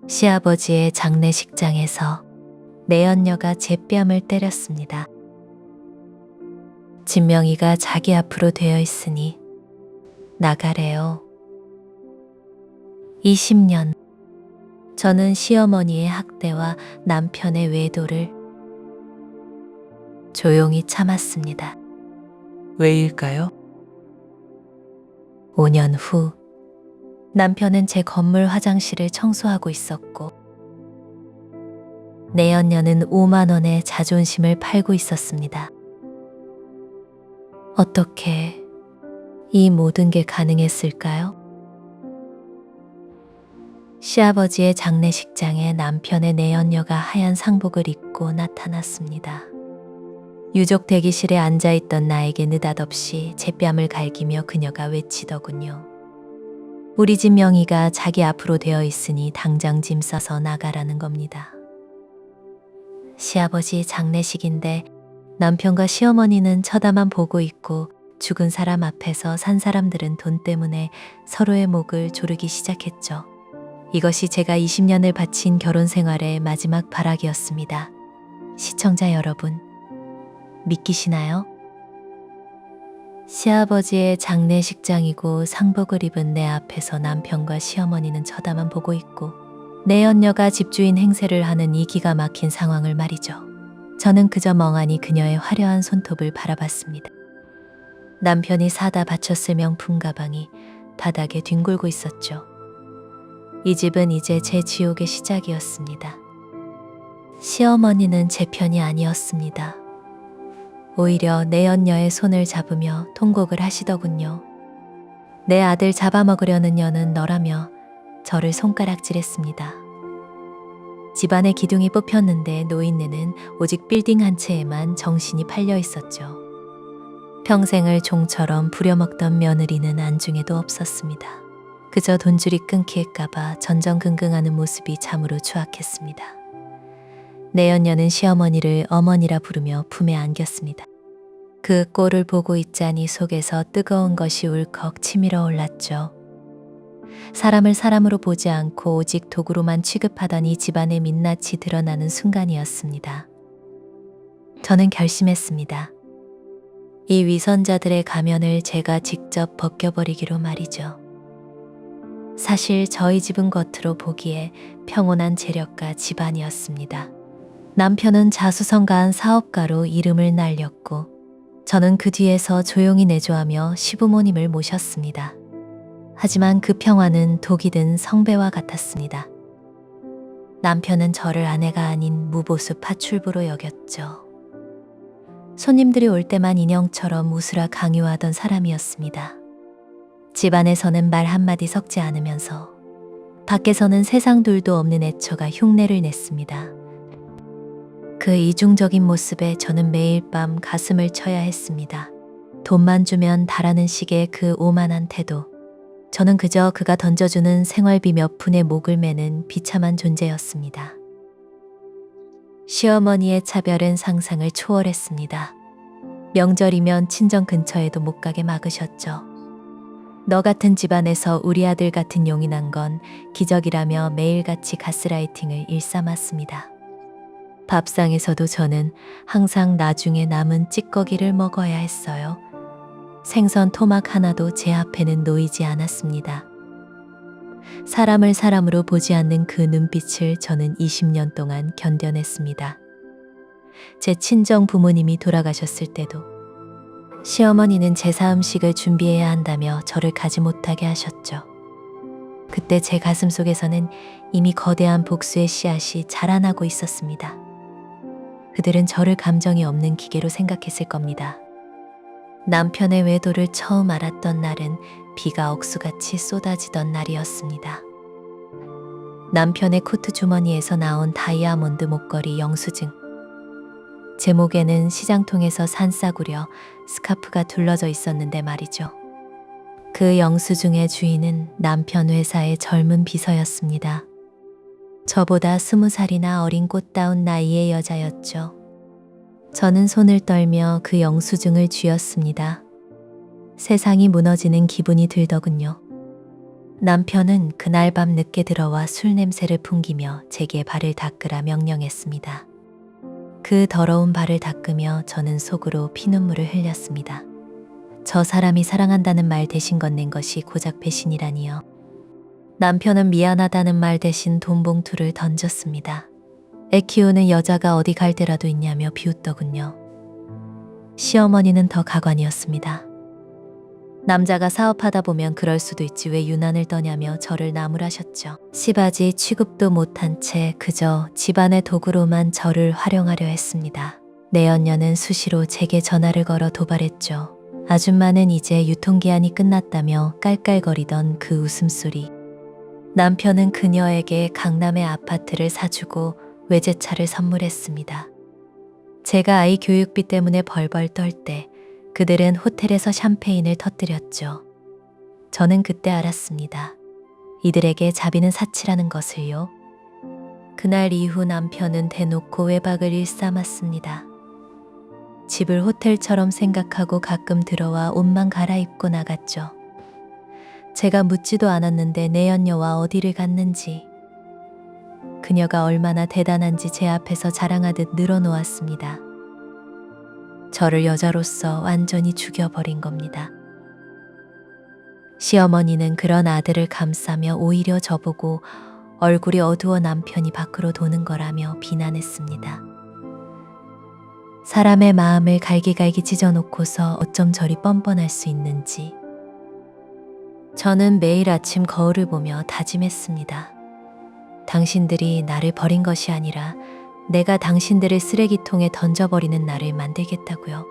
시아버지의 장례식장에서 내연녀가 제 뺨을 때렸습니다. 진명이가 자기 앞으로 되어 있으니 나가래요. 20년. 저는 시어머니의 학대와 남편의 외도를 조용히 참았습니다. 왜일까요? 5년 후 남편은 제 건물 화장실을 청소하고 있었고 내연녀는 5만 원의 자존심을 팔고 있었습니다. 어떻게 이 모든 게 가능했을까요? 시아버지의 장례식장에 남편의 내연녀가 하얀 상복을 입고 나타났습니다. 유족 대기실에 앉아있던 나에게 느닷없이 제 뺨을 갈기며 그녀가 외치더군요. 우리 집 명의가 자기 앞으로 되어 있으니 당장 짐 싸서 나가라는 겁니다. 시아버지 장례식인데 남편과 시어머니는 쳐다만 보고 있고 죽은 사람 앞에서 산 사람들은 돈 때문에 서로의 목을 조르기 시작했죠. 이것이 제가 20년을 바친 결혼 생활의 마지막 발악이었습니다. 시청자 여러분, 믿기시나요? 시아버지의 장례식장이고 상복을 입은 내 앞에서 남편과 시어머니는 쳐다만 보고 있고 내연녀가 집주인 행세를 하는 이 기가 막힌 상황을 말이죠. 저는 그저 멍하니 그녀의 화려한 손톱을 바라봤습니다. 남편이 사다 바쳤을 명품 가방이 바닥에 뒹굴고 있었죠. 이 집은 이제 제 지옥의 시작이었습니다. 시어머니는 제 편이 아니었습니다. 오히려 내연녀의 손을 잡으며 통곡을 하시더군요. 내 아들 잡아먹으려는 년은 너라며 저를 손가락질했습니다. 집안의 기둥이 뽑혔는데 노인네는 오직 빌딩 한 채에만 정신이 팔려 있었죠. 평생을 종처럼 부려먹던 며느리는 안중에도 없었습니다. 그저 돈줄이 끊길까봐 전전긍긍하는 모습이 참으로 추악했습니다. 내연녀는 시어머니를 어머니라 부르며 품에 안겼습니다. 그 꼴을 보고 있자니 속에서 뜨거운 것이 울컥 치밀어 올랐죠. 사람을 사람으로 보지 않고 오직 도구로만 취급하던 이 집안의 민낯이 드러나는 순간이었습니다. 저는 결심했습니다. 이 위선자들의 가면을 제가 직접 벗겨버리기로 말이죠. 사실 저희 집은 겉으로 보기에 평온한 재력가 집안이었습니다. 남편은 자수성가한 사업가로 이름을 날렸고 저는 그 뒤에서 조용히 내조하며 시부모님을 모셨습니다. 하지만 그 평화는 독이 든 성배와 같았습니다. 남편은 저를 아내가 아닌 무보수 파출부로 여겼죠. 손님들이 올 때만 인형처럼 웃으라 강요하던 사람이었습니다. 집안에서는 말 한마디 섞지 않으면서 밖에서는 세상 둘도 없는 애처가 흉내를 냈습니다. 그 이중적인 모습에 저는 매일 밤 가슴을 쳐야 했습니다. 돈만 주면 다라는 식의 그 오만한 태도. 저는 그저 그가 던져주는 생활비 몇 푼에 목을 매는 비참한 존재였습니다. 시어머니의 차별은 상상을 초월했습니다. 명절이면 친정 근처에도 못 가게 막으셨죠. 너 같은 집안에서 우리 아들 같은 용이 난 건 기적이라며 매일같이 가스라이팅을 일삼았습니다. 밥상에서도 저는 항상 나중에 남은 찌꺼기를 먹어야 했어요. 생선 토막 하나도 제 앞에는 놓이지 않았습니다. 사람을 사람으로 보지 않는 그 눈빛을 저는 20년 동안 견뎌냈습니다. 제 친정 부모님이 돌아가셨을 때도 시어머니는 제사 음식을 준비해야 한다며 저를 가지 못하게 하셨죠. 그때 제 가슴 속에서는 이미 거대한 복수의 씨앗이 자라나고 있었습니다. 그들은 저를 감정이 없는 기계로 생각했을 겁니다. 남편의 외도를 처음 알았던 날은 비가 억수같이 쏟아지던 날이었습니다. 남편의 코트 주머니에서 나온 다이아몬드 목걸이 영수증. 제 목에는 시장통에서 산 싸구려 스카프가 둘러져 있었는데 말이죠. 그 영수증의 주인은 남편 회사의 젊은 비서였습니다. 저보다 20살이나 어린 꽃다운 나이의 여자였죠. 저는 손을 떨며 그 영수증을 쥐었습니다. 세상이 무너지는 기분이 들더군요. 남편은 그날 밤 늦게 들어와 술 냄새를 풍기며 제게 발을 닦으라 명령했습니다. 그 더러운 발을 닦으며 저는 속으로 피눈물을 흘렸습니다. 저 사람이 사랑한다는 말 대신 건넨 것이 고작 배신이라니요. 남편은 미안하다는 말 대신 돈 봉투를 던졌습니다. 애 키우는 여자가 어디 갈 데라도 있냐며 비웃더군요. 시어머니는 더 가관이었습니다. 남자가 사업하다 보면 그럴 수도 있지 왜 유난을 떠냐며 저를 나무라셨죠. 시바지 취급도 못한 채 그저 집안의 도구로만 저를 활용하려 했습니다. 내연녀는 수시로 제게 전화를 걸어 도발했죠. 아줌마는 이제 유통기한이 끝났다며 깔깔거리던 그 웃음소리. 남편은 그녀에게 강남의 아파트를 사주고 외제차를 선물했습니다. 제가 아이 교육비 때문에 벌벌 떨 때 그들은 호텔에서 샴페인을 터뜨렸죠. 저는 그때 알았습니다. 이들에게 자비는 사치라는 것을요. 그날 이후 남편은 대놓고 외박을 일삼았습니다. 집을 호텔처럼 생각하고 가끔 들어와 옷만 갈아입고 나갔죠. 제가 묻지도 않았는데 내연녀와 어디를 갔는지, 그녀가 얼마나 대단한지 제 앞에서 자랑하듯 늘어놓았습니다. 저를 여자로서 완전히 죽여버린 겁니다. 시어머니는 그런 아들을 감싸며 오히려 저보고 얼굴이 어두워 남편이 밖으로 도는 거라며 비난했습니다. 사람의 마음을 갈기갈기 찢어놓고서 어쩜 저리 뻔뻔할 수 있는지. 저는 매일 아침 거울을 보며 다짐했습니다. 당신들이 나를 버린 것이 아니라 내가 당신들을 쓰레기통에 던져버리는 나를 만들겠다고요.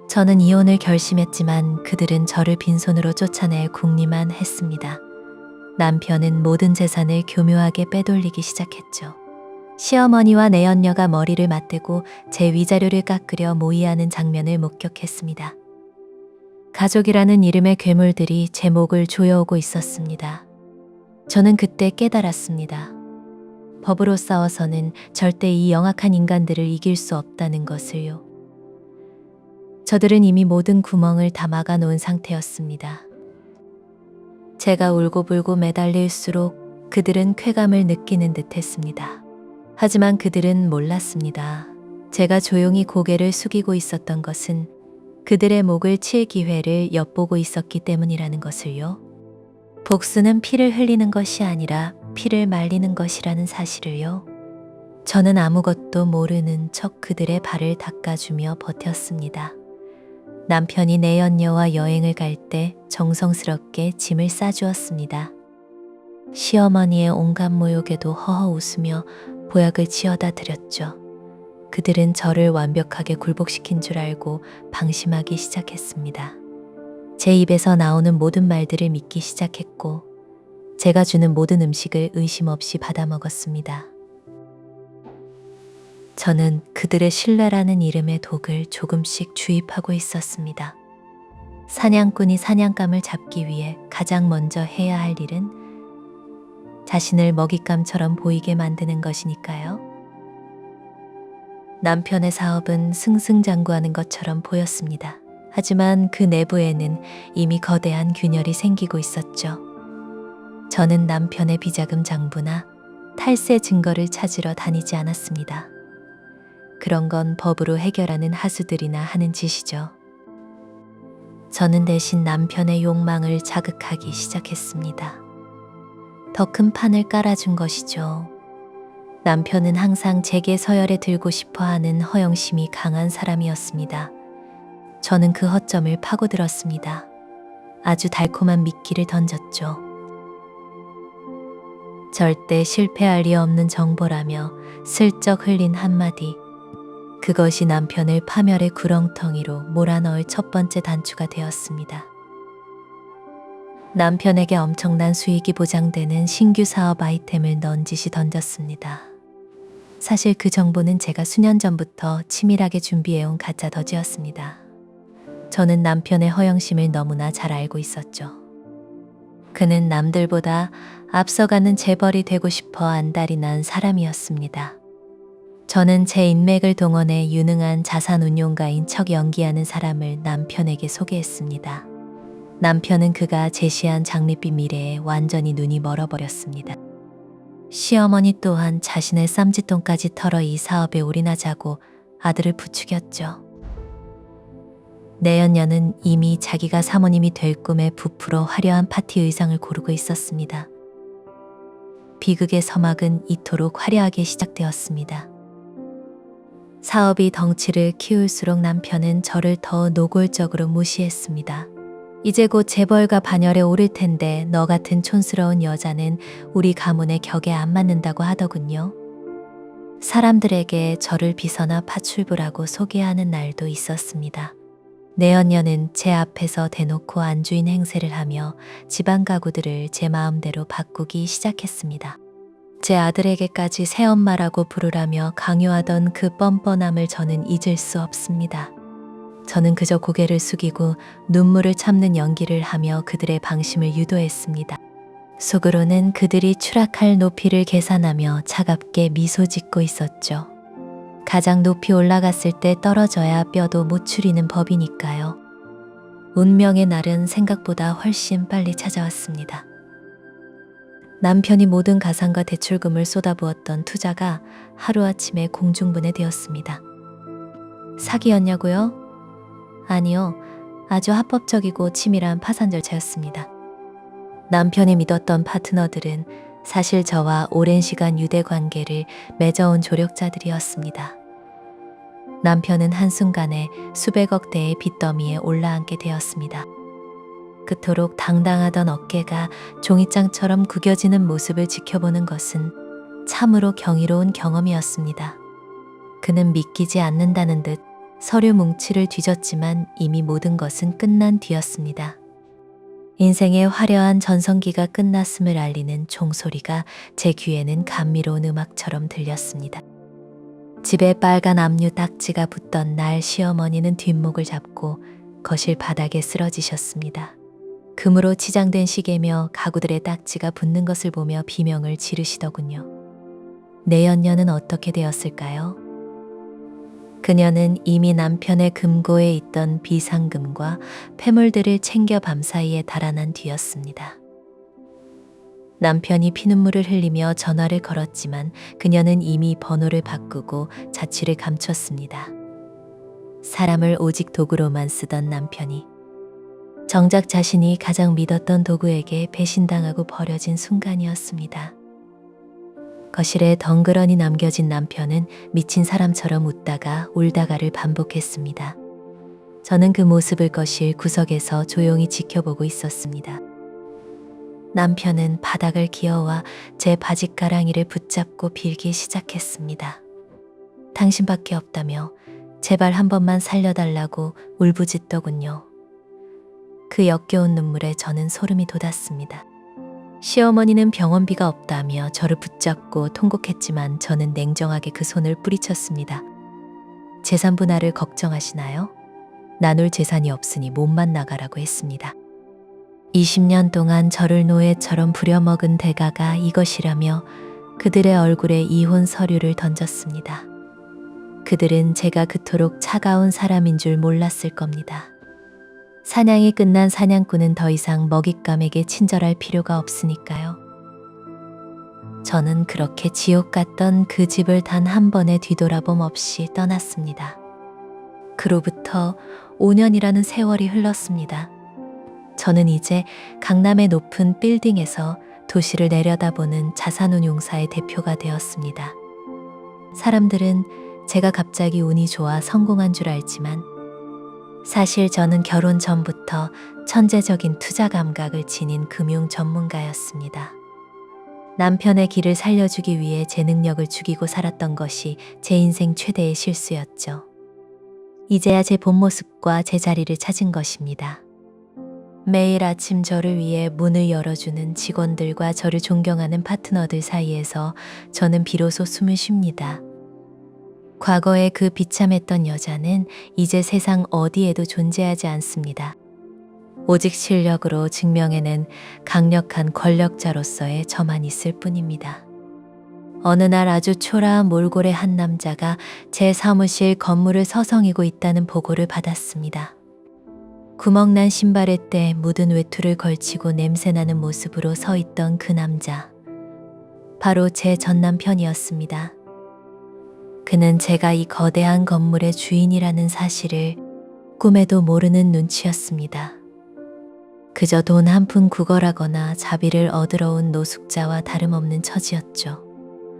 저는 이혼을 결심했지만 그들은 저를 빈손으로 쫓아낼 궁리만 했습니다. 남편은 모든 재산을 교묘하게 빼돌리기 시작했죠. 시어머니와 내연녀가 머리를 맞대고 제 위자료를 깎으려 모의하는 장면을 목격했습니다. 가족이라는 이름의 괴물들이 제 목을 조여오고 있었습니다. 저는 그때 깨달았습니다. 법으로 싸워서는 절대 이 영악한 인간들을 이길 수 없다는 것을요. 저들은 이미 모든 구멍을 다 막아놓은 상태였습니다. 제가 울고불고 매달릴수록 그들은 쾌감을 느끼는 듯 했습니다. 하지만 그들은 몰랐습니다. 제가 조용히 고개를 숙이고 있었던 것은 그들의 목을 칠 기회를 엿보고 있었기 때문이라는 것을요. 복수는 피를 흘리는 것이 아니라 피를 말리는 것이라는 사실을요. 저는 아무것도 모르는 척 그들의 발을 닦아주며 버텼습니다. 남편이 내연녀와 여행을 갈 때 정성스럽게 짐을 싸주었습니다. 시어머니의 온갖 모욕에도 허허 웃으며 보약을 지어다 드렸죠. 그들은 저를 완벽하게 굴복시킨 줄 알고 방심하기 시작했습니다. 제 입에서 나오는 모든 말들을 믿기 시작했고 제가 주는 모든 음식을 의심 없이 받아 먹었습니다. 저는 그들의 신뢰라는 이름의 독을 조금씩 주입하고 있었습니다. 사냥꾼이 사냥감을 잡기 위해 가장 먼저 해야 할 일은 자신을 먹잇감처럼 보이게 만드는 것이니까요. 남편의 사업은 승승장구하는 것처럼 보였습니다. 하지만 그 내부에는 이미 거대한 균열이 생기고 있었죠. 저는 남편의 비자금 장부나 탈세 증거를 찾으러 다니지 않았습니다. 그런 건 법으로 해결하는 하수들이나 하는 짓이죠. 저는 대신 남편의 욕망을 자극하기 시작했습니다. 더 큰 판을 깔아준 것이죠. 남편은 항상 제게 서열에 들고 싶어하는 허영심이 강한 사람이었습니다. 저는 그 허점을 파고들었습니다. 아주 달콤한 미끼를 던졌죠. 절대 실패할 리 없는 정보라며 슬쩍 흘린 한마디. 그것이 남편을 파멸의 구렁텅이로 몰아넣을 첫 번째 단추가 되었습니다. 남편에게 엄청난 수익이 보장되는 신규 사업 아이템을 넌지시 던졌습니다. 사실 그 정보는 제가 수년 전부터 치밀하게 준비해온 가짜 덧이었습니다. 저는 남편의 허영심을 너무나 잘 알고 있었죠. 그는 남들보다 앞서가는 재벌이 되고 싶어 안달이 난 사람이었습니다. 저는 제 인맥을 동원해 유능한 자산운용가인 척 연기하는 사람을 남편에게 소개했습니다. 남편은 그가 제시한 장밋빛 미래에 완전히 눈이 멀어버렸습니다. 시어머니 또한 자신의 쌈짓돈까지 털어 이 사업에 올인하자고 아들을 부추겼죠. 내연녀는 이미 자기가 사모님이 될 꿈에 부풀어 화려한 파티 의상을 고르고 있었습니다. 비극의 서막은 이토록 화려하게 시작되었습니다. 사업이 덩치를 키울수록 남편은 저를 더 노골적으로 무시했습니다. 이제 곧 재벌가 반열에 오를 텐데 너 같은 촌스러운 여자는 우리 가문의 격에 안 맞는다고 하더군요. 사람들에게 저를 비서나 파출부라고 소개하는 날도 있었습니다. 내연녀는 제 앞에서 대놓고 안주인 행세를 하며 집안 가구들을 제 마음대로 바꾸기 시작했습니다. 제 아들에게까지 새엄마라고 부르라며 강요하던 그 뻔뻔함을 저는 잊을 수 없습니다. 저는 그저 고개를 숙이고 눈물을 참는 연기를 하며 그들의 방심을 유도했습니다. 속으로는 그들이 추락할 높이를 계산하며 차갑게 미소 짓고 있었죠. 가장 높이 올라갔을 때 떨어져야 뼈도 못 추리는 법이니까요. 운명의 날은 생각보다 훨씬 빨리 찾아왔습니다. 남편이 모든 가상과 대출금을 쏟아부었던 투자가 하루아침에 공중분해되었습니다. 사기였냐고요? 아니요. 아주 합법적이고 치밀한 파산 절차였습니다. 남편이 믿었던 파트너들은 사실 저와 오랜 시간 유대 관계를 맺어온 조력자들이었습니다. 남편은 한순간에 수백억 대의 빚더미에 올라앉게 되었습니다. 그토록 당당하던 어깨가 종이장처럼 구겨지는 모습을 지켜보는 것은 참으로 경이로운 경험이었습니다. 그는 믿기지 않는다는 듯 서류 뭉치를 뒤졌지만 이미 모든 것은 끝난 뒤였습니다. 인생의 화려한 전성기가 끝났음을 알리는 종소리가 제 귀에는 감미로운 음악처럼 들렸습니다. 집에 빨간 압류 딱지가 붙던 날 시어머니는 뒷목을 잡고 거실 바닥에 쓰러지셨습니다. 금으로 치장된 시계며 가구들의 딱지가 붙는 것을 보며 비명을 지르시더군요. 내연녀는 어떻게 되었을까요? 그녀는 이미 남편의 금고에 있던 비상금과 폐물들을 챙겨 밤사이에 달아난 뒤였습니다. 남편이 피눈물을 흘리며 전화를 걸었지만 그녀는 이미 번호를 바꾸고 자취를 감췄습니다. 사람을 오직 도구로만 쓰던 남편이 정작 자신이 가장 믿었던 도구에게 배신당하고 버려진 순간이었습니다. 거실에 덩그러니 남겨진 남편은 미친 사람처럼 웃다가 울다가를 반복했습니다. 저는 그 모습을 거실 구석에서 조용히 지켜보고 있었습니다. 남편은 바닥을 기어와 제 바짓가랑이를 붙잡고 빌기 시작했습니다. 당신밖에 없다며 제발 한 번만 살려달라고 울부짖더군요. 그 역겨운 눈물에 저는 소름이 돋았습니다. 시어머니는 병원비가 없다며 저를 붙잡고 통곡했지만 저는 냉정하게 그 손을 뿌리쳤습니다. 재산 분할을 걱정하시나요? 나눌 재산이 없으니 몸만 나가라고 했습니다. 20년 동안 저를 노예처럼 부려먹은 대가가 이것이라며 그들의 얼굴에 이혼 서류를 던졌습니다. 그들은 제가 그토록 차가운 사람인 줄 몰랐을 겁니다. 사냥이 끝난 사냥꾼은 더 이상 먹잇감에게 친절할 필요가 없으니까요. 저는 그렇게 지옥 같던 그 집을 단 한 번의 뒤돌아봄 없이 떠났습니다. 그로부터 5년이라는 세월이 흘렀습니다. 저는 이제 강남의 높은 빌딩에서 도시를 내려다보는 자산운용사의 대표가 되었습니다. 사람들은 제가 갑자기 운이 좋아 성공한 줄 알지만 사실 저는 결혼 전부터 천재적인 투자 감각을 지닌 금융 전문가였습니다. 남편의 길을 살려주기 위해 제 능력을 죽이고 살았던 것이 제 인생 최대의 실수였죠. 이제야 제 본 모습과 제 자리를 찾은 것입니다. 매일 아침 저를 위해 문을 열어주는 직원들과 저를 존경하는 파트너들 사이에서 저는 비로소 숨을 쉽니다. 과거의 그 비참했던 여자는 이제 세상 어디에도 존재하지 않습니다. 오직 실력으로 증명해낸 강력한 권력자로서의 저만 있을 뿐입니다. 어느 날 아주 초라한 몰골의 한 남자가 제 사무실 건물을 서성이고 있다는 보고를 받았습니다. 구멍난 신발에 때 묻은 외투를 걸치고 냄새나는 모습으로 서 있던 그 남자. 바로 제 전남편이었습니다. 그는 제가 이 거대한 건물의 주인이라는 사실을 꿈에도 모르는 눈치였습니다. 그저 돈 한 푼 구걸하거나 자비를 얻으러 온 노숙자와 다름없는 처지였죠.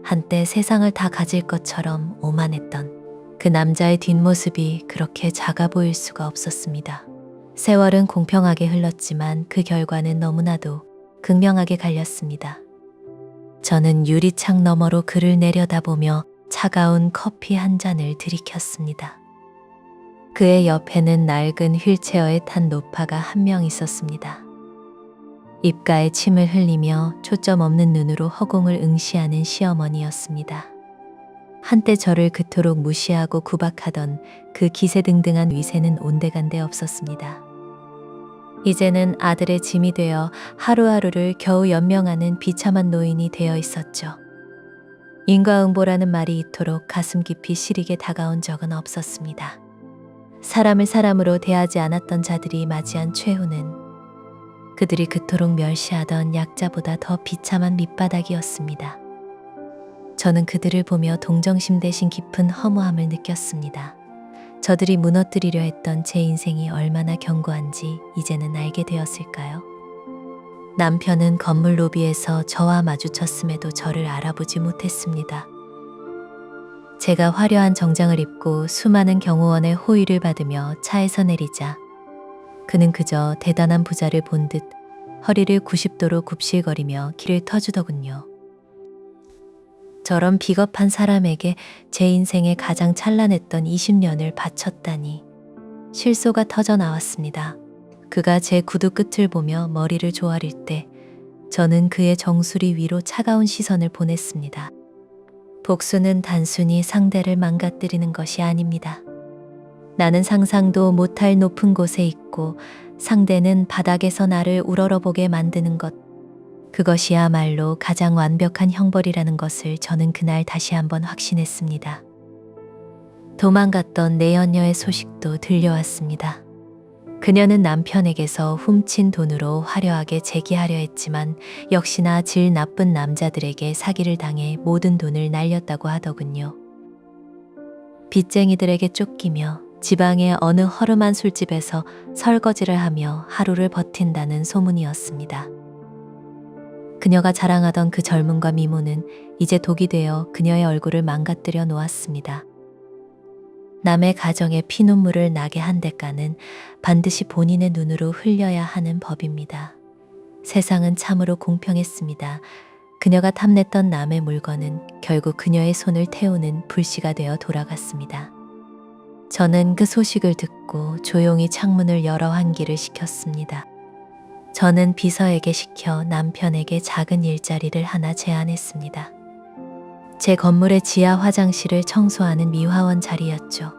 한때 세상을 다 가질 것처럼 오만했던 그 남자의 뒷모습이 그렇게 작아 보일 수가 없었습니다. 세월은 공평하게 흘렀지만 그 결과는 너무나도 극명하게 갈렸습니다. 저는 유리창 너머로 그를 내려다보며 차가운 커피 한 잔을 들이켰습니다. 그의 옆에는 낡은 휠체어에 탄 노파가 한 명 있었습니다. 입가에 침을 흘리며 초점 없는 눈으로 허공을 응시하는 시어머니였습니다. 한때 저를 그토록 무시하고 구박하던 그 기세등등한 위세는 온데간데 없었습니다. 이제는 아들의 짐이 되어 하루하루를 겨우 연명하는 비참한 노인이 되어 있었죠. 인과응보라는 말이 이토록 가슴 깊이 시리게 다가온 적은 없었습니다. 사람을 사람으로 대하지 않았던 자들이 맞이한 최후는 그들이 그토록 멸시하던 약자보다 더 비참한 밑바닥이었습니다. 저는 그들을 보며 동정심 대신 깊은 허무함을 느꼈습니다. 저들이 무너뜨리려 했던 제 인생이 얼마나 견고한지 이제는 알게 되었을까요? 남편은 건물 로비에서 저와 마주쳤음에도 저를 알아보지 못했습니다. 제가 화려한 정장을 입고 수많은 경호원의 호의를 받으며 차에서 내리자 그는 그저 대단한 부자를 본 듯 허리를 90도로 굽실거리며 길을 터주더군요. 저런 비겁한 사람에게 제 인생의 가장 찬란했던 20년을 바쳤다니 실소가 터져 나왔습니다. 그가 제 구두 끝을 보며 머리를 조아릴 때 저는 그의 정수리 위로 차가운 시선을 보냈습니다. 복수는 단순히 상대를 망가뜨리는 것이 아닙니다. 나는 상상도 못할 높은 곳에 있고 상대는 바닥에서 나를 우러러보게 만드는 것. 그것이야말로 가장 완벽한 형벌이라는 것을 저는 그날 다시 한번 확신했습니다. 도망갔던 내연녀의 소식도 들려왔습니다. 그녀는 남편에게서 훔친 돈으로 화려하게 재기하려 했지만 역시나 질 나쁜 남자들에게 사기를 당해 모든 돈을 날렸다고 하더군요. 빚쟁이들에게 쫓기며 지방의 어느 허름한 술집에서 설거지를 하며 하루를 버틴다는 소문이었습니다. 그녀가 자랑하던 그 젊음과 미모는 이제 독이 되어 그녀의 얼굴을 망가뜨려 놓았습니다. 남의 가정에 피눈물을 나게 한 대가는 반드시 본인의 눈으로 흘려야 하는 법입니다. 세상은 참으로 공평했습니다. 그녀가 탐냈던 남의 물건은 결국 그녀의 손을 태우는 불씨가 되어 돌아갔습니다. 저는 그 소식을 듣고 조용히 창문을 열어 환기를 시켰습니다. 저는 비서에게 시켜 남편에게 작은 일자리를 하나 제안했습니다. 제 건물의 지하 화장실을 청소하는 미화원 자리였죠.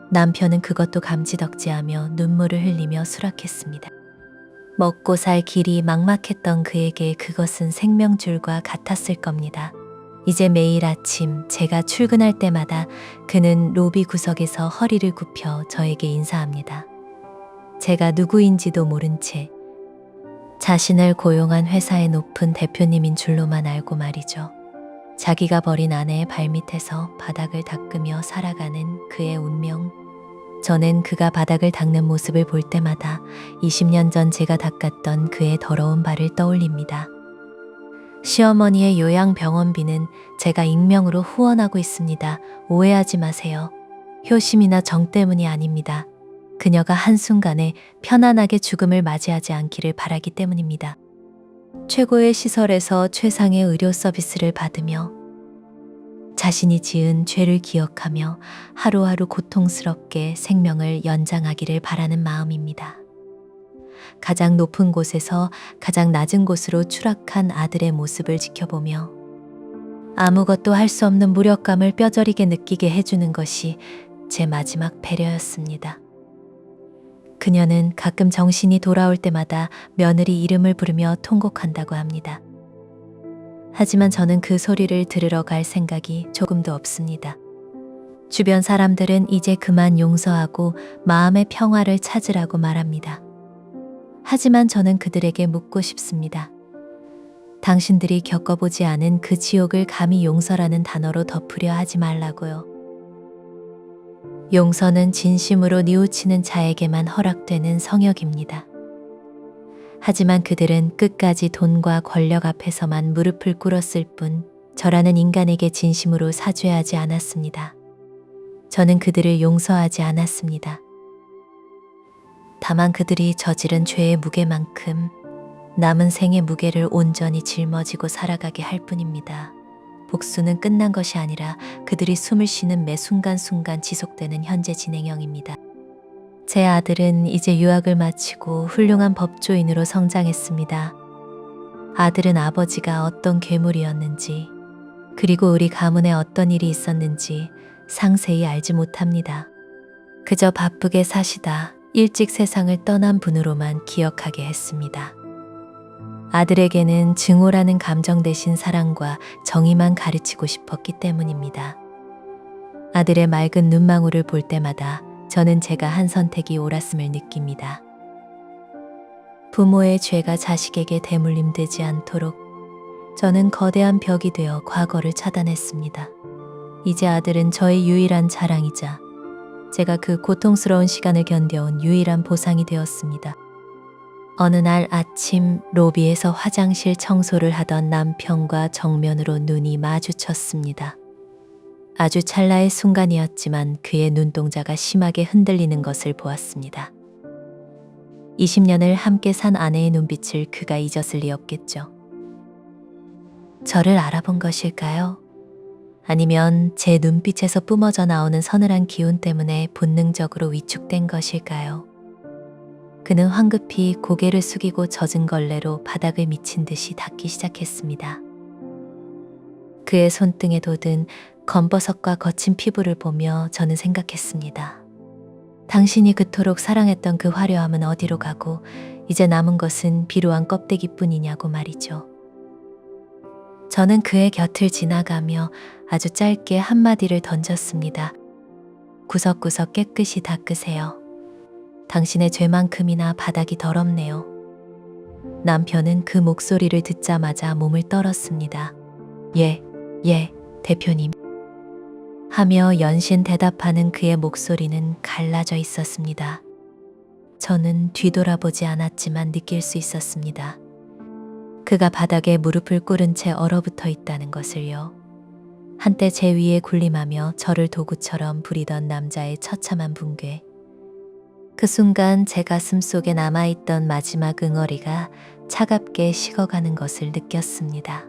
남편은 그것도 감지덕지하며 눈물을 흘리며 수락했습니다. 먹고 살 길이 막막했던 그에게 그것은 생명줄과 같았을 겁니다. 이제 매일 아침 제가 출근할 때마다 그는 로비 구석에서 허리를 굽혀 저에게 인사합니다. 제가 누구인지도 모른 채 자신을 고용한 회사의 높은 대표님인 줄로만 알고 말이죠. 자기가 버린 아내의 발밑에서 바닥을 닦으며 살아가는 그의 운명. 저는 그가 바닥을 닦는 모습을 볼 때마다 20년 전 제가 닦았던 그의 더러운 발을 떠올립니다. 시어머니의 요양병원비는 제가 익명으로 후원하고 있습니다. 오해하지 마세요. 효심이나 정 때문이 아닙니다. 그녀가 한순간에 편안하게 죽음을 맞이하지 않기를 바라기 때문입니다. 최고의 시설에서 최상의 의료 서비스를 받으며 자신이 지은 죄를 기억하며 하루하루 고통스럽게 생명을 연장하기를 바라는 마음입니다. 가장 높은 곳에서 가장 낮은 곳으로 추락한 아들의 모습을 지켜보며 아무것도 할 수 없는 무력감을 뼈저리게 느끼게 해주는 것이 제 마지막 배려였습니다. 그녀는 가끔 정신이 돌아올 때마다 며느리 이름을 부르며 통곡한다고 합니다. 하지만 저는 그 소리를 들으러 갈 생각이 조금도 없습니다. 주변 사람들은 이제 그만 용서하고 마음의 평화를 찾으라고 말합니다. 하지만 저는 그들에게 묻고 싶습니다. 당신들이 겪어보지 않은 그 지옥을 감히 용서라는 단어로 덮으려 하지 말라고요. 용서는 진심으로 뉘우치는 자에게만 허락되는 성역입니다. 하지만 그들은 끝까지 돈과 권력 앞에서만 무릎을 꿇었을 뿐 저라는 인간에게 진심으로 사죄하지 않았습니다. 저는 그들을 용서하지 않았습니다. 다만 그들이 저지른 죄의 무게만큼 남은 생의 무게를 온전히 짊어지고 살아가게 할 뿐입니다. 복수는 끝난 것이 아니라 그들이 숨을 쉬는 매 순간순간 지속되는 현재 진행형입니다. 제 아들은 이제 유학을 마치고 훌륭한 법조인으로 성장했습니다. 아들은 아버지가 어떤 괴물이었는지, 그리고 우리 가문에 어떤 일이 있었는지 상세히 알지 못합니다. 그저 바쁘게 사시다 일찍 세상을 떠난 분으로만 기억하게 했습니다. 아들에게는 증오라는 감정 대신 사랑과 정의만 가르치고 싶었기 때문입니다. 아들의 맑은 눈망울을 볼 때마다 저는 제가 한 선택이 옳았음을 느낍니다. 부모의 죄가 자식에게 대물림되지 않도록 저는 거대한 벽이 되어 과거를 차단했습니다. 이제 아들은 저의 유일한 자랑이자 제가 그 고통스러운 시간을 견뎌온 유일한 보상이 되었습니다. 어느 날 아침 로비에서 화장실 청소를 하던 남편과 정면으로 눈이 마주쳤습니다. 아주 찰나의 순간이었지만 그의 눈동자가 심하게 흔들리는 것을 보았습니다. 20년을 함께 산 아내의 눈빛을 그가 잊었을 리 없겠죠. 저를 알아본 것일까요? 아니면 제 눈빛에서 뿜어져 나오는 서늘한 기운 때문에 본능적으로 위축된 것일까요? 그는 황급히 고개를 숙이고 젖은 걸레로 바닥을 미친 듯이 닦기 시작했습니다. 그의 손등에 돋은 검버섯과 거친 피부를 보며 저는 생각했습니다. 당신이 그토록 사랑했던 그 화려함은 어디로 가고 이제 남은 것은 비루한 껍데기뿐이냐고 말이죠. 저는 그의 곁을 지나가며 아주 짧게 한마디를 던졌습니다. 구석구석 깨끗이 닦으세요. 당신의 죄만큼이나 바닥이 더럽네요. 남편은 그 목소리를 듣자마자 몸을 떨었습니다. 예, 대표님. 하며 연신 대답하는 그의 목소리는 갈라져 있었습니다. 저는 뒤돌아보지 않았지만 느낄 수 있었습니다. 그가 바닥에 무릎을 꿇은 채 얼어붙어 있다는 것을요. 한때 제 위에 군림하며 저를 도구처럼 부리던 남자의 처참한 붕괴. 그 순간 제 가슴 속에 남아있던 마지막 응어리가 차갑게 식어가는 것을 느꼈습니다.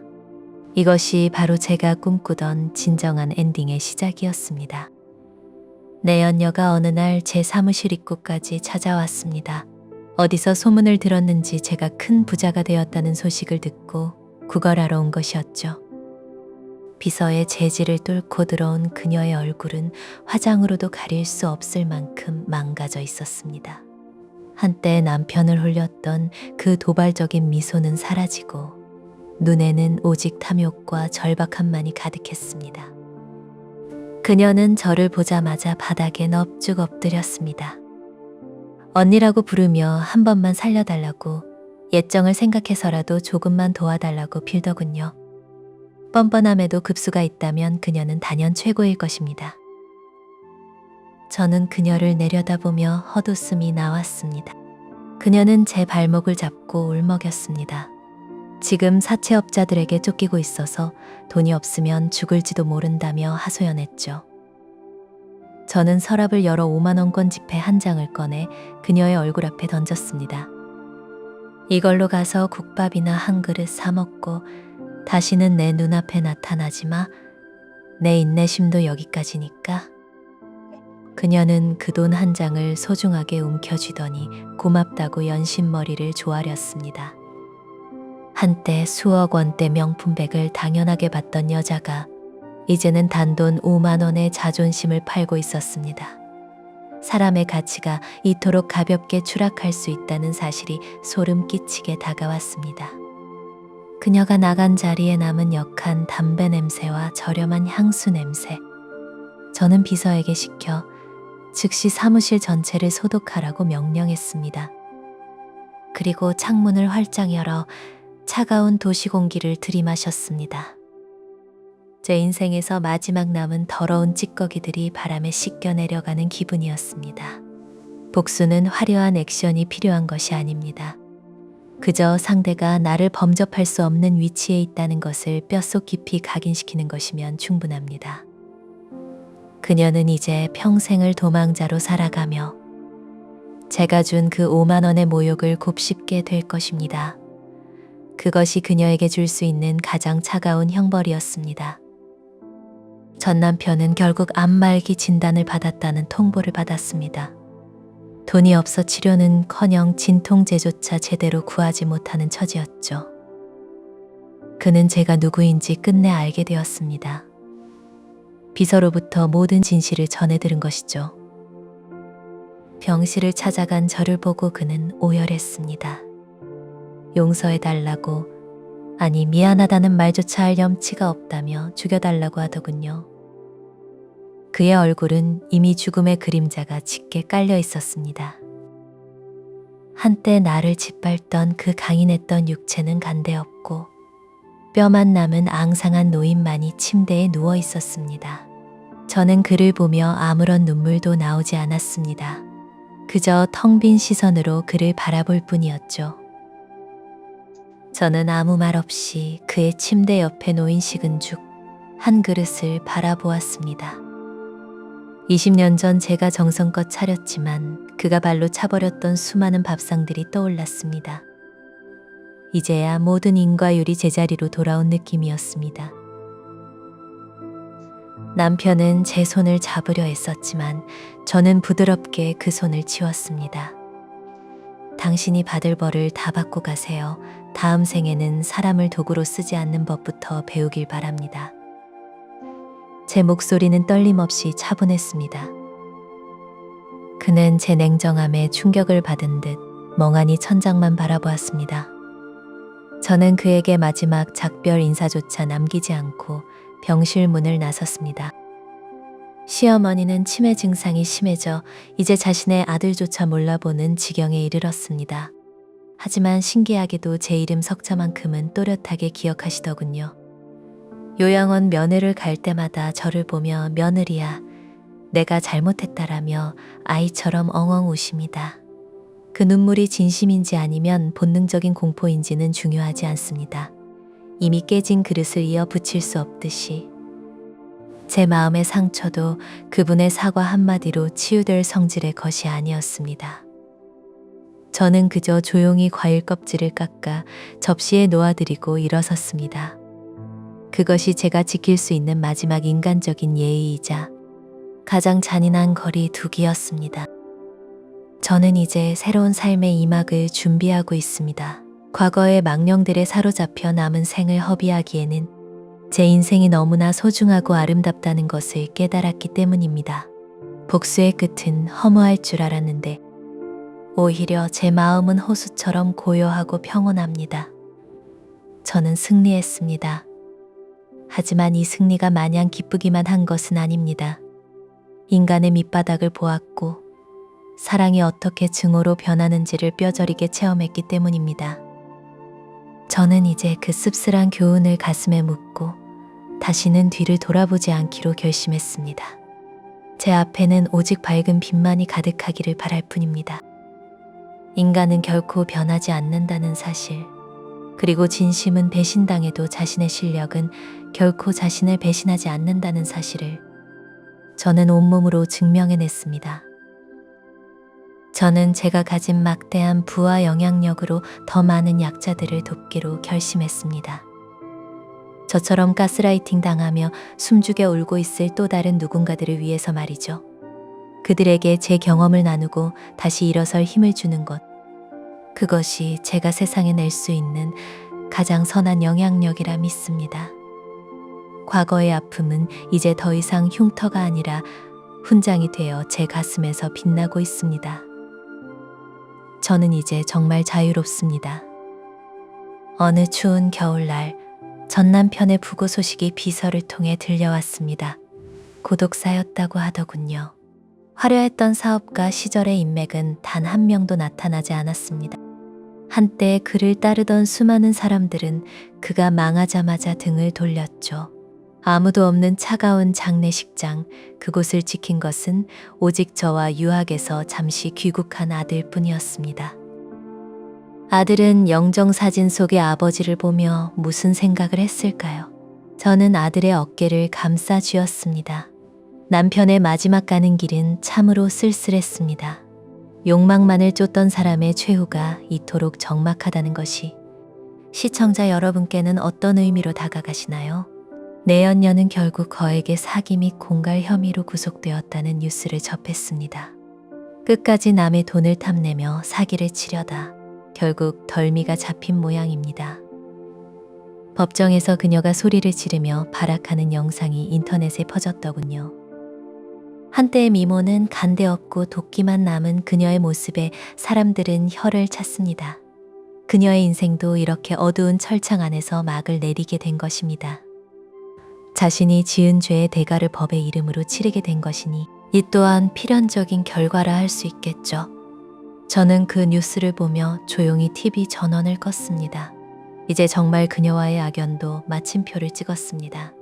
이것이 바로 제가 꿈꾸던 진정한 엔딩의 시작이었습니다. 내연녀가 어느 날 제 사무실 입구까지 찾아왔습니다. 어디서 소문을 들었는지 제가 큰 부자가 되었다는 소식을 듣고 구걸하러 온 것이었죠. 비서의 재질을 뚫고 들어온 그녀의 얼굴은 화장으로도 가릴 수 없을 만큼 망가져 있었습니다. 한때 남편을 홀렸던 그 도발적인 미소는 사라지고 눈에는 오직 탐욕과 절박함만이 가득했습니다. 그녀는 저를 보자마자 바닥에 넙죽 엎드렸습니다. 언니라고 부르며 한 번만 살려달라고, 예정을 생각해서라도 조금만 도와달라고 빌더군요. 뻔뻔함에도 급수가 있다면 그녀는 단연 최고일 것입니다. 저는 그녀를 내려다보며 헛웃음이 나왔습니다. 그녀는 제 발목을 잡고 울먹였습니다. 지금 사채업자들에게 쫓기고 있어서 돈이 없으면 죽을지도 모른다며 하소연했죠. 저는 서랍을 열어 5만 원권 지폐 한 장을 꺼내 그녀의 얼굴 앞에 던졌습니다. 이걸로 가서 국밥이나 한 그릇 사 먹고 다시는 내 눈앞에 나타나지 마. 내 인내심도 여기까지니까. 그녀는 그 돈 한 장을 소중하게 움켜쥐더니 고맙다고 연신머리를 조아렸습니다. 한때 수억 원대 명품백을 당연하게 받던 여자가 이제는 단돈 5만 원의 자존심을 팔고 있었습니다. 사람의 가치가 이토록 가볍게 추락할 수 있다는 사실이 소름 끼치게 다가왔습니다. 그녀가 나간 자리에 남은 역한 담배 냄새와 저렴한 향수 냄새. 저는 비서에게 시켜 즉시 사무실 전체를 소독하라고 명령했습니다. 그리고 창문을 활짝 열어 차가운 도시 공기를 들이마셨습니다. 제 인생에서 마지막 남은 더러운 찌꺼기들이 바람에 씻겨 내려가는 기분이었습니다. 복수는 화려한 액션이 필요한 것이 아닙니다. 그저 상대가 나를 범접할 수 없는 위치에 있다는 것을 뼛속 깊이 각인시키는 것이면 충분합니다. 그녀는 이제 평생을 도망자로 살아가며 제가 준 그 5만 원의 모욕을 곱씹게 될 것입니다. 그것이 그녀에게 줄 수 있는 가장 차가운 형벌이었습니다. 전 남편은 결국 암말기 진단을 받았다는 통보를 받았습니다. 돈이 없어 치료는커녕 진통제조차 제대로 구하지 못하는 처지였죠. 그는 제가 누구인지 끝내 알게 되었습니다. 비서로부터 모든 진실을 전해 들은 것이죠. 병실을 찾아간 저를 보고 그는 오열했습니다. 용서해달라고, 아니 미안하다는 말조차 할 염치가 없다며 죽여달라고 하더군요. 그의 얼굴은 이미 죽음의 그림자가 짙게 깔려 있었습니다. 한때 나를 짓밟던 그 강인했던 육체는 간대없고 뼈만 남은 앙상한 노인만이 침대에 누워 있었습니다. 저는 그를 보며 아무런 눈물도 나오지 않았습니다. 그저 텅 빈 시선으로 그를 바라볼 뿐이었죠. 저는 아무 말 없이 그의 침대 옆에 놓인 식은 죽 한 그릇을 바라보았습니다. 20년 전 제가 정성껏 차렸지만 그가 발로 차버렸던 수많은 밥상들이 떠올랐습니다. 이제야 모든 인과율이 제자리로 돌아온 느낌이었습니다. 남편은 제 손을 잡으려 했었지만 저는 부드럽게 그 손을 치웠습니다. 당신이 받을 벌을 다 받고 가세요. 다음 생에는 사람을 도구로 쓰지 않는 법부터 배우길 바랍니다. 제 목소리는 떨림없이 차분했습니다. 그는 제 냉정함에 충격을 받은 듯 멍하니 천장만 바라보았습니다. 저는 그에게 마지막 작별 인사조차 남기지 않고 병실 문을 나섰습니다. 시어머니는 치매 증상이 심해져 이제 자신의 아들조차 몰라보는 지경에 이르렀습니다. 하지만 신기하게도 제 이름 석자만큼은 또렷하게 기억하시더군요. 요양원 면회를 갈 때마다 저를 보며 며느리야, 내가 잘못했다라며 아이처럼 엉엉 우십니다. 그 눈물이 진심인지 아니면 본능적인 공포인지는 중요하지 않습니다. 이미 깨진 그릇을 이어 붙일 수 없듯이 제 마음의 상처도 그분의 사과 한마디로 치유될 성질의 것이 아니었습니다. 저는 그저 조용히 과일 껍질을 깎아 접시에 놓아드리고 일어섰습니다. 그것이 제가 지킬 수 있는 마지막 인간적인 예의이자 가장 잔인한 거리 두기였습니다. 저는 이제 새로운 삶의 이막을 준비하고 있습니다. 과거의 망령들에 사로잡혀 남은 생을 허비하기에는 제 인생이 너무나 소중하고 아름답다는 것을 깨달았기 때문입니다. 복수의 끝은 허무할 줄 알았는데 오히려 제 마음은 호수처럼 고요하고 평온합니다. 저는 승리했습니다. 하지만 이 승리가 마냥 기쁘기만 한 것은 아닙니다. 인간의 밑바닥을 보았고 사랑이 어떻게 증오로 변하는지를 뼈저리게 체험했기 때문입니다. 저는 이제 그 씁쓸한 교훈을 가슴에 묻고 다시는 뒤를 돌아보지 않기로 결심했습니다. 제 앞에는 오직 밝은 빛만이 가득하기를 바랄 뿐입니다. 인간은 결코 변하지 않는다는 사실, 그리고 진심은 배신당해도 자신의 실력은 결코 자신을 배신하지 않는다는 사실을 저는 온몸으로 증명해냈습니다. 저는 제가 가진 막대한 부와 영향력으로 더 많은 약자들을 돕기로 결심했습니다. 저처럼 가스라이팅 당하며 숨죽여 울고 있을 또 다른 누군가들을 위해서 말이죠. 그들에게 제 경험을 나누고 다시 일어설 힘을 주는 것, 그것이 제가 세상에 낼 수 있는 가장 선한 영향력이라 믿습니다. 과거의 아픔은 이제 더 이상 흉터가 아니라 훈장이 되어 제 가슴에서 빛나고 있습니다. 저는 이제 정말 자유롭습니다. 어느 추운 겨울날 전 남편의 부고 소식이 비서를 통해 들려왔습니다. 고독사였다고 하더군요. 화려했던 사업가 시절의 인맥은 단 한 명도 나타나지 않았습니다. 한때 그를 따르던 수많은 사람들은 그가 망하자마자 등을 돌렸죠. 아무도 없는 차가운 장례식장, 그곳을 지킨 것은 오직 저와 유학에서 잠시 귀국한 아들뿐이었습니다. 아들은 영정사진 속의 아버지를 보며 무슨 생각을 했을까요? 저는 아들의 어깨를 감싸 쥐었습니다. 남편의 마지막 가는 길은 참으로 쓸쓸했습니다. 욕망만을 쫓던 사람의 최후가 이토록 적막하다는 것이 시청자 여러분께는 어떤 의미로 다가가시나요? 내연녀는 결국 거액의 사기 및 공갈 혐의로 구속되었다는 뉴스를 접했습니다. 끝까지 남의 돈을 탐내며 사기를 치려다 결국 덜미가 잡힌 모양입니다. 법정에서 그녀가 소리를 지르며 발악하는 영상이 인터넷에 퍼졌더군요. 한때의 미모는 간데없고 도끼만 남은 그녀의 모습에 사람들은 혀를 찼습니다. 그녀의 인생도 이렇게 어두운 철창 안에서 막을 내리게 된 것입니다. 자신이 지은 죄의 대가를 법의 이름으로 치르게 된 것이니 이 또한 필연적인 결과라 할 수 있겠죠. 저는 그 뉴스를 보며 조용히 TV 전원을 껐습니다. 이제 정말 그녀와의 악연도 마침표를 찍었습니다.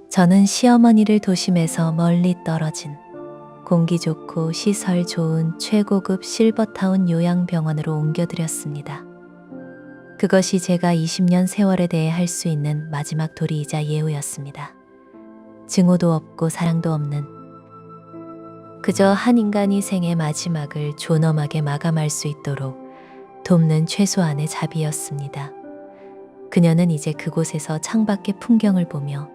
저는 시어머니를 도심에서 멀리 떨어진 공기 좋고 시설 좋은 최고급 실버타운 요양병원으로 옮겨드렸습니다. 그것이 제가 20년 세월에 대해 할 수 있는 마지막 도리이자 예우였습니다. 증오도 없고 사랑도 없는 그저 한 인간이 생의 마지막을 존엄하게 마감할 수 있도록 돕는 최소한의 자비였습니다. 그녀는 이제 그곳에서 창밖의 풍경을 보며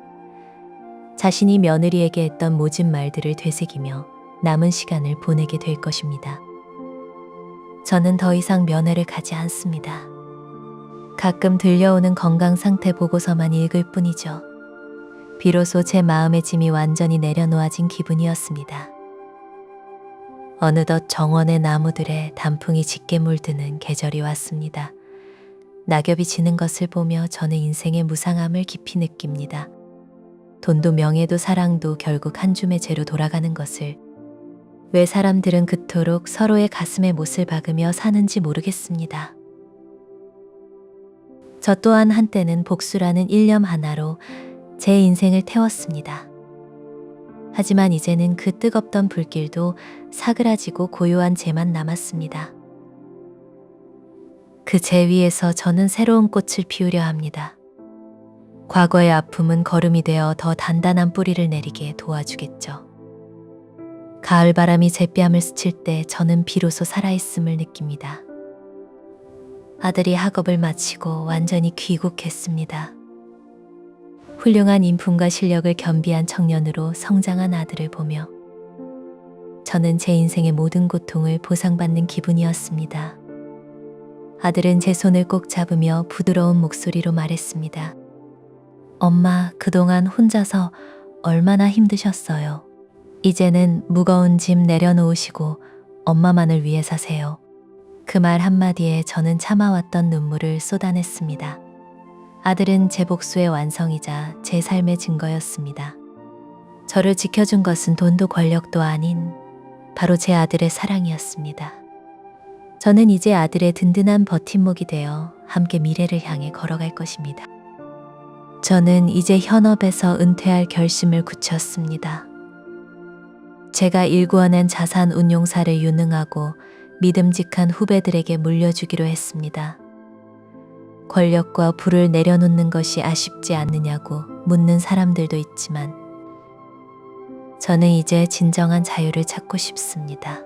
자신이 며느리에게 했던 모진 말들을 되새기며 남은 시간을 보내게 될 것입니다. 저는 더 이상 면회를 가지 않습니다. 가끔 들려오는 건강 상태 보고서만 읽을 뿐이죠. 비로소 제 마음의 짐이 완전히 내려놓아진 기분이었습니다. 어느덧 정원의 나무들에 단풍이 짙게 물드는 계절이 왔습니다. 낙엽이 지는 것을 보며 저는 인생의 무상함을 깊이 느낍니다. 돈도 명예도 사랑도 결국 한 줌의 재로 돌아가는 것을 왜 사람들은 그토록 서로의 가슴에 못을 박으며 사는지 모르겠습니다. 저 또한 한때는 복수라는 일념 하나로 제 인생을 태웠습니다. 하지만 이제는 그 뜨겁던 불길도 사그라지고 고요한 재만 남았습니다. 그 재 위에서 저는 새로운 꽃을 피우려 합니다. 과거의 아픔은 거름이 되어 더 단단한 뿌리를 내리게 도와주겠죠. 가을 바람이 제 뺨을 스칠 때 저는 비로소 살아있음을 느낍니다. 아들이 학업을 마치고 완전히 귀국했습니다. 훌륭한 인품과 실력을 겸비한 청년으로 성장한 아들을 보며 저는 제 인생의 모든 고통을 보상받는 기분이었습니다. 아들은 제 손을 꼭 잡으며 부드러운 목소리로 말했습니다. 엄마, 그동안 혼자서 얼마나 힘드셨어요. 이제는 무거운 짐 내려놓으시고 엄마만을 위해 사세요. 그 말 한마디에 저는 참아왔던 눈물을 쏟아냈습니다. 아들은 제 복수의 완성이자 제 삶의 증거였습니다. 저를 지켜준 것은 돈도 권력도 아닌 바로 제 아들의 사랑이었습니다. 저는 이제 아들의 든든한 버팀목이 되어 함께 미래를 향해 걸어갈 것입니다. 저는 이제 현업에서 은퇴할 결심을 굳혔습니다. 제가 일구어낸 자산 운용사를 유능하고 믿음직한 후배들에게 물려주기로 했습니다. 권력과 부를 내려놓는 것이 아쉽지 않느냐고 묻는 사람들도 있지만 저는 이제 진정한 자유를 찾고 싶습니다.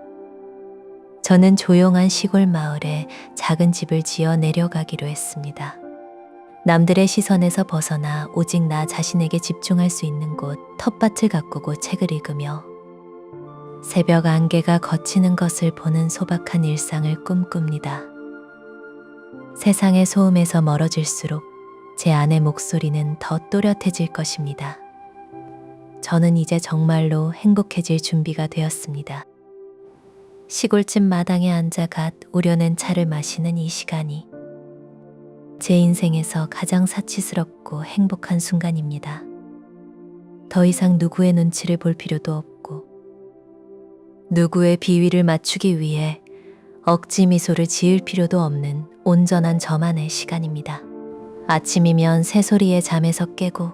저는 조용한 시골 마을에 작은 집을 지어 내려가기로 했습니다. 남들의 시선에서 벗어나 오직 나 자신에게 집중할 수 있는 곳, 텃밭을 가꾸고 책을 읽으며 새벽 안개가 걷히는 것을 보는 소박한 일상을 꿈꿉니다. 세상의 소음에서 멀어질수록 제 안의 목소리는 더 또렷해질 것입니다. 저는 이제 정말로 행복해질 준비가 되었습니다. 시골집 마당에 앉아 갓 우려낸 차를 마시는 이 시간이 제 인생에서 가장 사치스럽고 행복한 순간입니다. 더 이상 누구의 눈치를 볼 필요도 없고 누구의 비위를 맞추기 위해 억지 미소를 지을 필요도 없는 온전한 저만의 시간입니다. 아침이면 새소리에 잠에서 깨고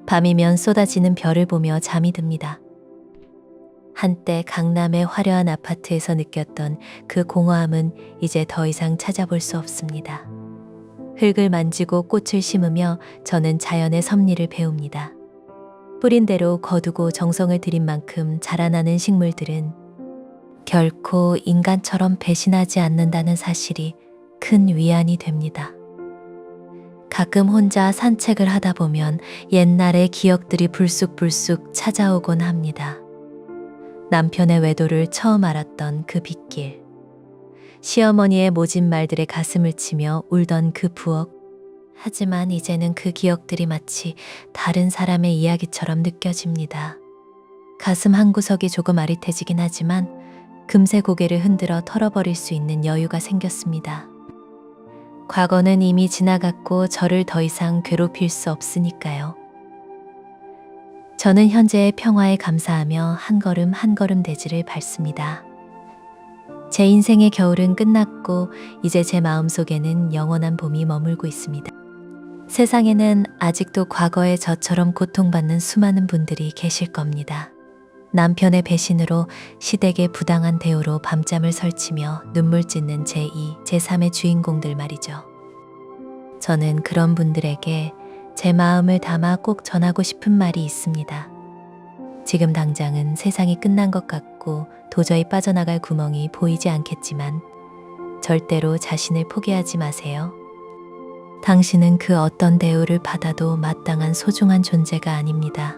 밤이면 쏟아지는 별을 보며 잠이 듭니다. 한때 강남의 화려한 아파트에서 느꼈던 그 공허함은 이제 더 이상 찾아볼 수 없습니다. 흙을 만지고 꽃을 심으며 저는 자연의 섭리를 배웁니다. 뿌린 대로 거두고 정성을 들인 만큼 자라나는 식물들은 결코 인간처럼 배신하지 않는다는 사실이 큰 위안이 됩니다. 가끔 혼자 산책을 하다 보면 옛날의 기억들이 불쑥불쑥 찾아오곤 합니다. 남편의 외도를 처음 알았던 그 빗길, 시어머니의 모진 말들에 가슴을 치며 울던 그 부엌. 하지만 이제는 그 기억들이 마치 다른 사람의 이야기처럼 느껴집니다. 가슴 한구석이 조금 아릿해지긴 하지만 금세 고개를 흔들어 털어버릴 수 있는 여유가 생겼습니다. 과거는 이미 지나갔고 저를 더 이상 괴롭힐 수 없으니까요. 저는 현재의 평화에 감사하며 한 걸음 한 걸음 대지를 밟습니다. 제 인생의 겨울은 끝났고 이제 제 마음속에는 영원한 봄이 머물고 있습니다. 세상에는 아직도 과거의 저처럼 고통받는 수많은 분들이 계실 겁니다. 남편의 배신으로 시댁의 부당한 대우로 밤잠을 설치며 눈물 찢는 제2, 제3의 주인공들 말이죠. 저는 그런 분들에게 제 마음을 담아 꼭 전하고 싶은 말이 있습니다. 지금 당장은 세상이 끝난 것 같고 도저히 빠져나갈 구멍이 보이지 않겠지만 절대로 자신을 포기하지 마세요. 당신은 그 어떤 대우를 받아도 마땅한 소중한 존재가 아닙니다.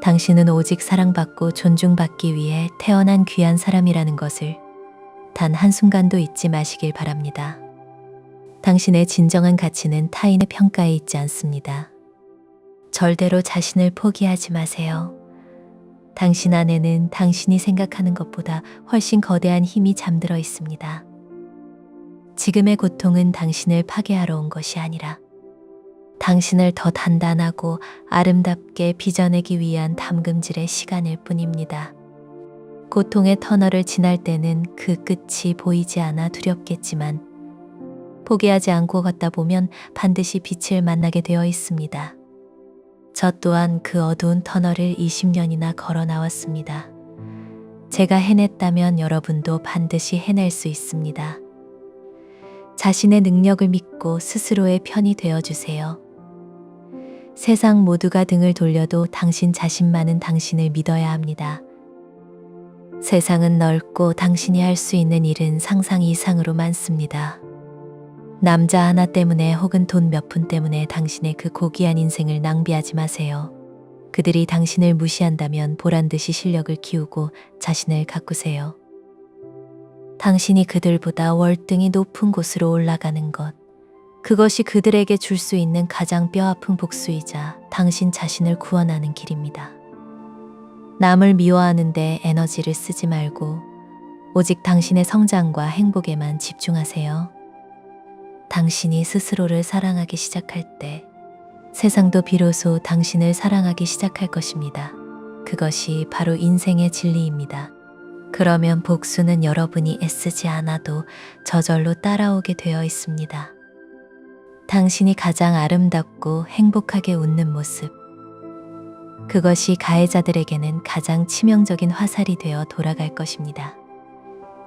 당신은 오직 사랑받고 존중받기 위해 태어난 귀한 사람이라는 것을 단 한순간도 잊지 마시길 바랍니다. 당신의 진정한 가치는 타인의 평가에 있지 않습니다. 절대로 자신을 포기하지 마세요. 당신 안에는 당신이 생각하는 것보다 훨씬 거대한 힘이 잠들어 있습니다. 지금의 고통은 당신을 파괴하러 온 것이 아니라 당신을 더 단단하고 아름답게 빚어내기 위한 담금질의 시간일 뿐입니다. 고통의 터널을 지날 때는 그 끝이 보이지 않아 두렵겠지만 포기하지 않고 걷다 보면 반드시 빛을 만나게 되어 있습니다. 저 또한 그 어두운 터널을 20년이나 걸어 나왔습니다. 제가 해냈다면 여러분도 반드시 해낼 수 있습니다. 자신의 능력을 믿고 스스로의 편이 되어주세요. 세상 모두가 등을 돌려도 당신 자신만은 당신을 믿어야 합니다. 세상은 넓고 당신이 할 수 있는 일은 상상 이상으로 많습니다. 남자 하나 때문에 혹은 돈 몇 푼 때문에 당신의 그 고귀한 인생을 낭비하지 마세요. 그들이 당신을 무시한다면 보란듯이 실력을 키우고 자신을 가꾸세요. 당신이 그들보다 월등히 높은 곳으로 올라가는 것, 그것이 그들에게 줄 수 있는 가장 뼈아픈 복수이자 당신 자신을 구원하는 길입니다. 남을 미워하는데 에너지를 쓰지 말고 오직 당신의 성장과 행복에만 집중하세요. 당신이 스스로를 사랑하기 시작할 때 세상도 비로소 당신을 사랑하기 시작할 것입니다. 그것이 바로 인생의 진리입니다. 그러면 복수는 여러분이 애쓰지 않아도 저절로 따라오게 되어 있습니다. 당신이 가장 아름답고 행복하게 웃는 모습, 그것이 가해자들에게는 가장 치명적인 화살이 되어 돌아갈 것입니다.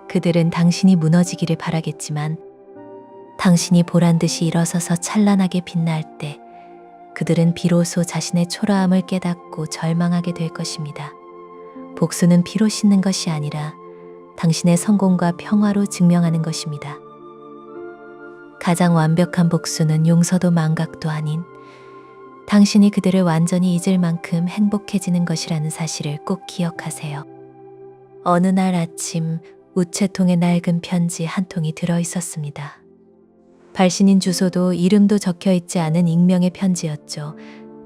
그들은 당신이 무너지기를 바라겠지만 당신이 보란듯이 일어서서 찬란하게 빛날 때 그들은 비로소 자신의 초라함을 깨닫고 절망하게 될 것입니다. 복수는 피로 씻는 것이 아니라 당신의 성공과 평화로 증명하는 것입니다. 가장 완벽한 복수는 용서도 망각도 아닌 당신이 그들을 완전히 잊을 만큼 행복해지는 것이라는 사실을 꼭 기억하세요. 어느 날 아침 우체통에 낡은 편지 한 통이 들어 있었습니다. 발신인 주소도 이름도 적혀있지 않은 익명의 편지였죠.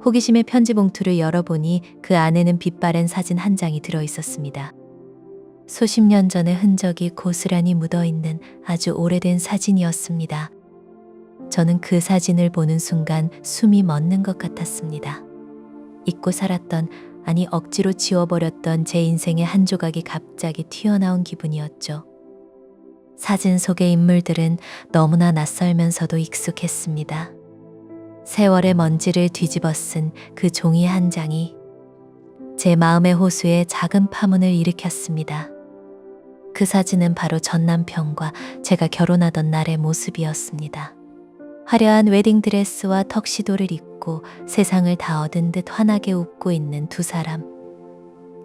호기심에 편지 봉투를 열어보니 그 안에는 빛바랜 사진 한 장이 들어 있었습니다. 수십 년 전의 흔적이 고스란히 묻어있는 아주 오래된 사진이었습니다. 저는 그 사진을 보는 순간 숨이 멎는 것 같았습니다. 잊고 살았던, 아니 억지로 지워버렸던 제 인생의 한 조각이 갑자기 튀어나온 기분이었죠. 사진 속의 인물들은 너무나 낯설면서도 익숙했습니다. 세월의 먼지를 뒤집어 쓴 그 종이 한 장이 제 마음의 호수에 작은 파문을 일으켰습니다. 그 사진은 바로 전 남편과 제가 결혼하던 날의 모습이었습니다. 화려한 웨딩드레스와 턱시도를 입고 세상을 다 얻은 듯 환하게 웃고 있는 두 사람.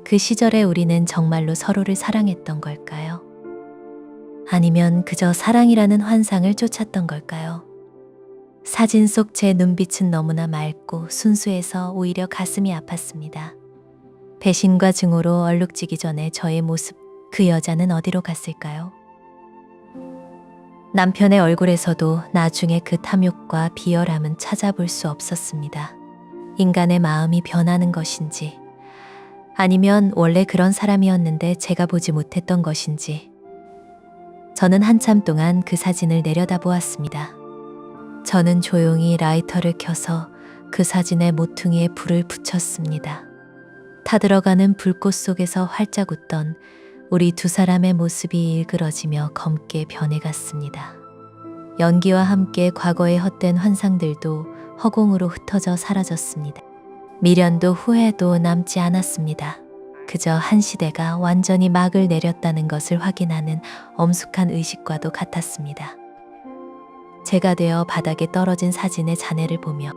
그 시절에 우리는 정말로 서로를 사랑했던 걸까요? 아니면 그저 사랑이라는 환상을 쫓았던 걸까요? 사진 속 제 눈빛은 너무나 맑고 순수해서 오히려 가슴이 아팠습니다. 배신과 증오로 얼룩지기 전에 저의 모습, 그 여자는 어디로 갔을까요? 남편의 얼굴에서도 나중에 그 탐욕과 비열함은 찾아볼 수 없었습니다. 인간의 마음이 변하는 것인지, 아니면 원래 그런 사람이었는데 제가 보지 못했던 것인지, 저는 한참 동안 그 사진을 내려다보았습니다. 저는 조용히 라이터를 켜서 그 사진의 모퉁이에 불을 붙였습니다. 타들어가는 불꽃 속에서 활짝 웃던 우리 두 사람의 모습이 일그러지며 검게 변해갔습니다. 연기와 함께 과거의 헛된 환상들도 허공으로 흩어져 사라졌습니다. 미련도 후회도 남지 않았습니다. 그저 한 시대가 완전히 막을 내렸다는 것을 확인하는 엄숙한 의식과도 같았습니다. 제가 되어 바닥에 떨어진 사진의 잔해를 보며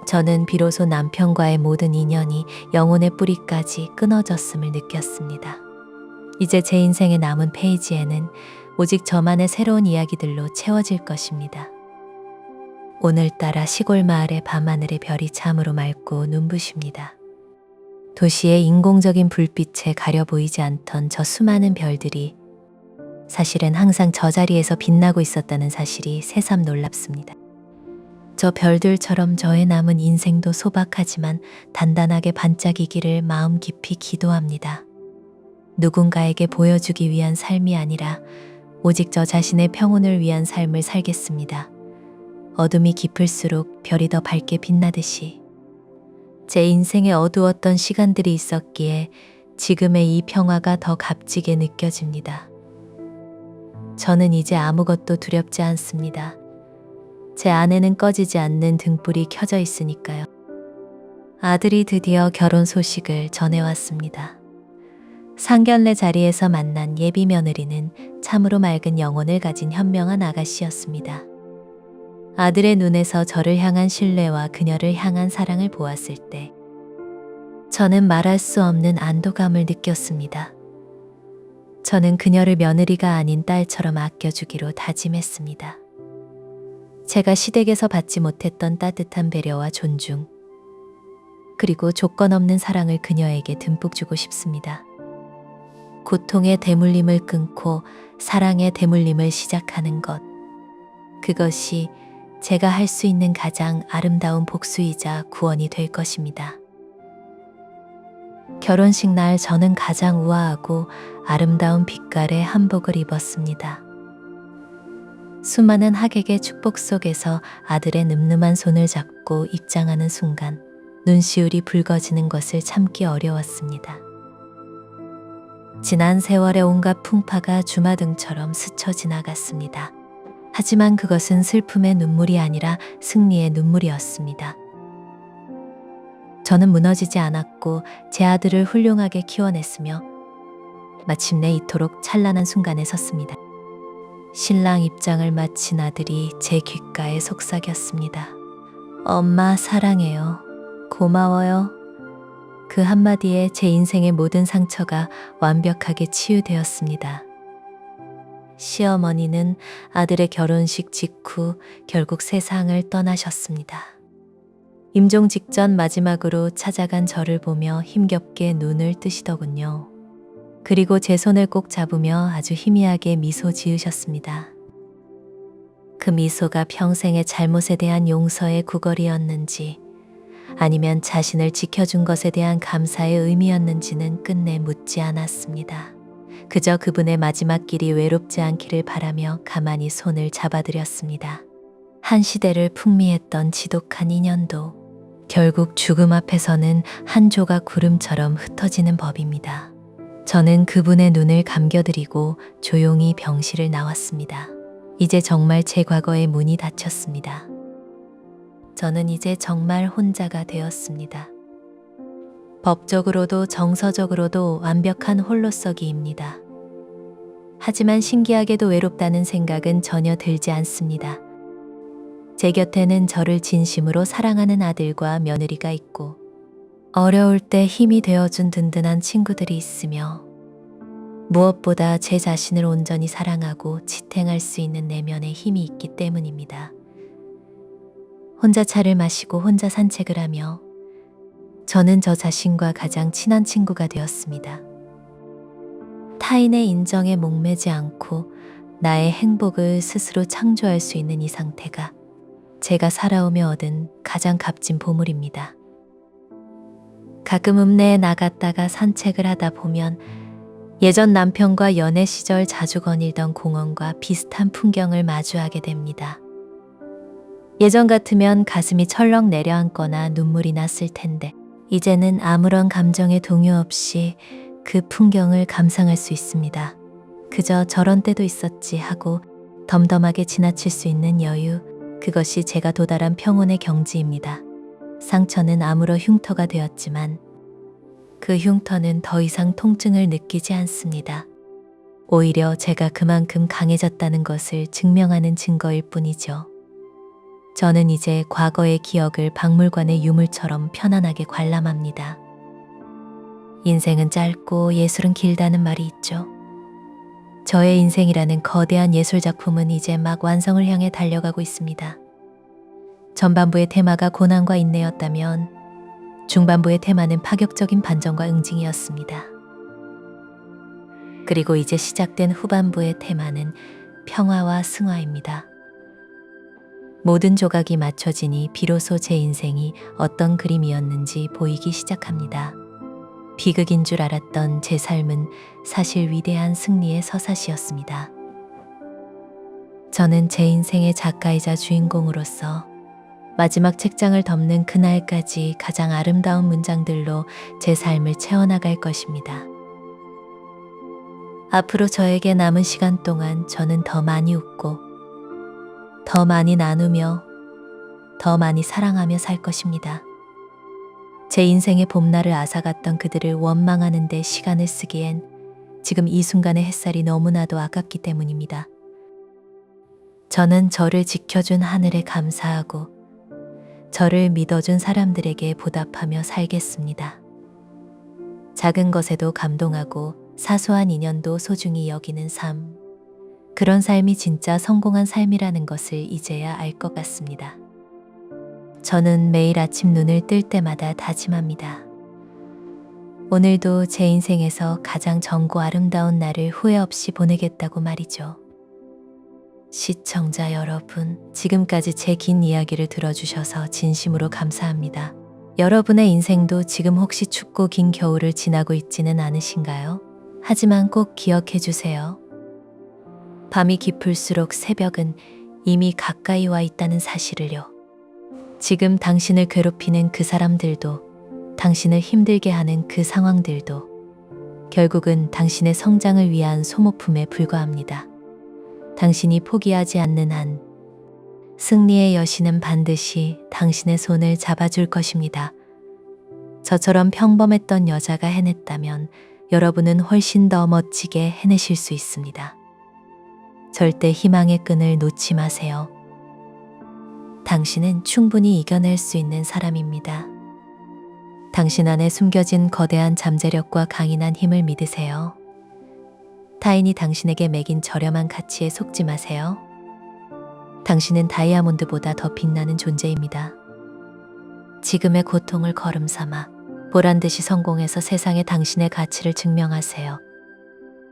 저는 비로소 남편과의 모든 인연이 영혼의 뿌리까지 끊어졌음을 느꼈습니다. 이제 제 인생의 남은 페이지에는 오직 저만의 새로운 이야기들로 채워질 것입니다. 오늘따라 시골 마을의 밤하늘의 별이 참으로 맑고 눈부십니다. 도시의 인공적인 불빛에 가려 보이지 않던 저 수많은 별들이 사실은 항상 저 자리에서 빛나고 있었다는 사실이 새삼 놀랍습니다. 저 별들처럼 저의 남은 인생도 소박하지만 단단하게 반짝이기를 마음 깊이 기도합니다. 누군가에게 보여주기 위한 삶이 아니라 오직 저 자신의 평온을 위한 삶을 살겠습니다. 어둠이 깊을수록 별이 더 밝게 빛나듯이 제 인생에 어두웠던 시간들이 있었기에 지금의 이 평화가 더 값지게 느껴집니다. 저는 이제 아무것도 두렵지 않습니다. 제 안에는 꺼지지 않는 등불이 켜져 있으니까요. 아들이 드디어 결혼 소식을 전해왔습니다. 상견례 자리에서 만난 예비 며느리는 참으로 맑은 영혼을 가진 현명한 아가씨였습니다. 아들의 눈에서 저를 향한 신뢰와 그녀를 향한 사랑을 보았을 때 저는 말할 수 없는 안도감을 느꼈습니다. 저는 그녀를 며느리가 아닌 딸처럼 아껴주기로 다짐했습니다. 제가 시댁에서 받지 못했던 따뜻한 배려와 존중, 그리고 조건 없는 사랑을 그녀에게 듬뿍 주고 싶습니다. 고통의 대물림을 끊고 사랑의 대물림을 시작하는 것, 그것이 제가 할 수 있는 가장 아름다운 복수이자 구원이 될 것입니다. 결혼식 날 저는 가장 우아하고 아름다운 빛깔의 한복을 입었습니다. 수많은 하객의 축복 속에서 아들의 늠름한 손을 잡고 입장하는 순간 눈시울이 붉어지는 것을 참기 어려웠습니다. 지난 세월의 온갖 풍파가 주마등처럼 스쳐 지나갔습니다. 하지만 그것은 슬픔의 눈물이 아니라 승리의 눈물이었습니다. 저는 무너지지 않았고 제 아들을 훌륭하게 키워냈으며 마침내 이토록 찬란한 순간에 섰습니다. 신랑 입장을 마친 아들이 제 귓가에 속삭였습니다. 엄마 사랑해요. 고마워요. 그 한마디에 제 인생의 모든 상처가 완벽하게 치유되었습니다. 시어머니는 아들의 결혼식 직후 결국 세상을 떠나셨습니다. 임종 직전 마지막으로 찾아간 저를 보며 힘겹게 눈을 뜨시더군요. 그리고 제 손을 꼭 잡으며 아주 희미하게 미소 지으셨습니다. 그 미소가 평생의 잘못에 대한 용서의 구걸이었는지 아니면 자신을 지켜준 것에 대한 감사의 의미였는지는 끝내 묻지 않았습니다. 그저 그분의 마지막 길이 외롭지 않기를 바라며 가만히 손을 잡아드렸습니다. 한 시대를 풍미했던 지독한 인연도 결국 죽음 앞에서는 한 조각 구름처럼 흩어지는 법입니다. 저는 그분의 눈을 감겨드리고 조용히 병실을 나왔습니다. 이제 정말 제 과거의 문이 닫혔습니다. 저는 이제 정말 혼자가 되었습니다. 법적으로도 정서적으로도 완벽한 홀로서기입니다. 하지만 신기하게도 외롭다는 생각은 전혀 들지 않습니다. 제 곁에는 저를 진심으로 사랑하는 아들과 며느리가 있고 어려울 때 힘이 되어준 든든한 친구들이 있으며 무엇보다 제 자신을 온전히 사랑하고 지탱할 수 있는 내면의 힘이 있기 때문입니다. 혼자 차를 마시고 혼자 산책을 하며 저는 저 자신과 가장 친한 친구가 되었습니다. 타인의 인정에 목매지 않고 나의 행복을 스스로 창조할 수 있는 이 상태가 제가 살아오며 얻은 가장 값진 보물입니다. 가끔 읍내에 나갔다가 산책을 하다 보면 예전 남편과 연애 시절 자주 거닐던 공원과 비슷한 풍경을 마주하게 됩니다. 예전 같으면 가슴이 철렁 내려앉거나 눈물이 났을 텐데 이제는 아무런 감정의 동요 없이 그 풍경을 감상할 수 있습니다. 그저 저런 때도 있었지 하고 덤덤하게 지나칠 수 있는 여유, 그것이 제가 도달한 평온의 경지입니다. 상처는 아무러 흉터가 되었지만 그 흉터는 더 이상 통증을 느끼지 않습니다. 오히려 제가 그만큼 강해졌다는 것을 증명하는 증거일 뿐이죠. 저는 이제 과거의 기억을 박물관의 유물처럼 편안하게 관람합니다. 인생은 짧고 예술은 길다는 말이 있죠. 저의 인생이라는 거대한 예술작품은 이제 막 완성을 향해 달려가고 있습니다. 전반부의 테마가 고난과 인내였다면 중반부의 테마는 파격적인 반전과 응징이었습니다. 그리고 이제 시작된 후반부의 테마는 평화와 승화입니다. 모든 조각이 맞춰지니 비로소 제 인생이 어떤 그림이었는지 보이기 시작합니다. 비극인 줄 알았던 제 삶은 사실 위대한 승리의 서사시였습니다. 저는 제 인생의 작가이자 주인공으로서 마지막 책장을 덮는 그날까지 가장 아름다운 문장들로 제 삶을 채워나갈 것입니다. 앞으로 저에게 남은 시간 동안 저는 더 많이 웃고 더 많이 나누며 더 많이 사랑하며 살 것입니다. 제 인생의 봄날을 앗아갔던 그들을 원망하는 데 시간을 쓰기엔 지금 이 순간의 햇살이 너무나도 아깝기 때문입니다. 저는 저를 지켜준 하늘에 감사하고 저를 믿어준 사람들에게 보답하며 살겠습니다. 작은 것에도 감동하고 사소한 인연도 소중히 여기는 삶. 그런 삶이 진짜 성공한 삶이라는 것을 이제야 알 것 같습니다. 저는 매일 아침 눈을 뜰 때마다 다짐합니다. 오늘도 제 인생에서 가장 정고 아름다운 날을 후회 없이 보내겠다고 말이죠. 시청자 여러분, 지금까지 제 긴 이야기를 들어주셔서 진심으로 감사합니다. 여러분의 인생도 지금 혹시 춥고 긴 겨울을 지나고 있지는 않으신가요? 하지만 꼭 기억해 주세요. 밤이 깊을수록 새벽은 이미 가까이 와 있다는 사실을요. 지금 당신을 괴롭히는 그 사람들도, 당신을 힘들게 하는 그 상황들도 결국은 당신의 성장을 위한 소모품에 불과합니다. 당신이 포기하지 않는 한 승리의 여신은 반드시 당신의 손을 잡아줄 것입니다. 저처럼 평범했던 여자가 해냈다면 여러분은 훨씬 더 멋지게 해내실 수 있습니다. 절대 희망의 끈을 놓지 마세요. 당신은 충분히 이겨낼 수 있는 사람입니다. 당신 안에 숨겨진 거대한 잠재력과 강인한 힘을 믿으세요. 타인이 당신에게 매긴 저렴한 가치에 속지 마세요. 당신은 다이아몬드보다 더 빛나는 존재입니다. 지금의 고통을 걸음 삼아 보란듯이 성공해서 세상에 당신의 가치를 증명하세요.